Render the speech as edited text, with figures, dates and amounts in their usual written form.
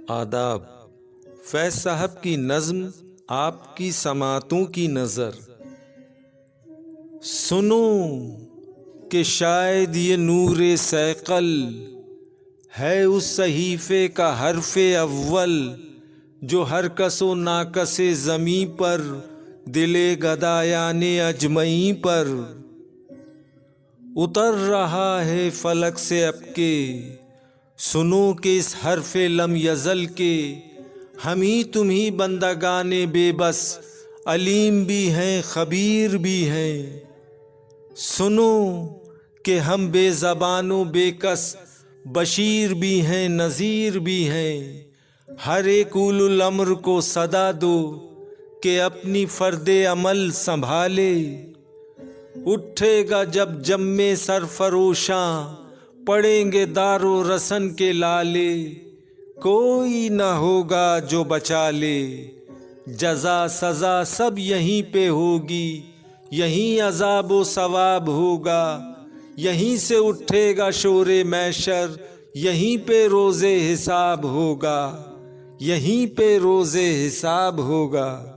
آداب۔ فیض صاحب کی نظم آپ کی سماعتوں کی نظر۔ سنو کہ شاید یہ نور صیقل ہے اس صحیفے کا حرف اول، جو ہر کس و ناکس زمیں پر دل گدایان اجمعین پر اتر رہا ہے فلک سے اب کے۔ سنو کہ اس حرف لم یزل کے ہم ہی تم ہی بندگان بے بس، علیم بھی ہیں خبیر بھی ہیں۔ سنو کہ ہم بے زبان و بے کس، بشیر بھی ہیں نذیر بھی ہیں۔ ہر ایک اولو الامر کو صدا دو کہ اپنی فرد عمل سنبھالے۔ اٹھے گا جب جم سرفروشاں، پڑیں گے دار و رسن کے لالے۔ کوئی نہ ہوگا جو بچا لے، جزا سزا سب یہیں پہ ہوگی۔ یہیں عذاب و ثواب ہوگا، یہیں سے اٹھے گا شور محشر۔ یہیں پہ روز حساب ہوگا، یہیں پہ روز حساب ہوگا۔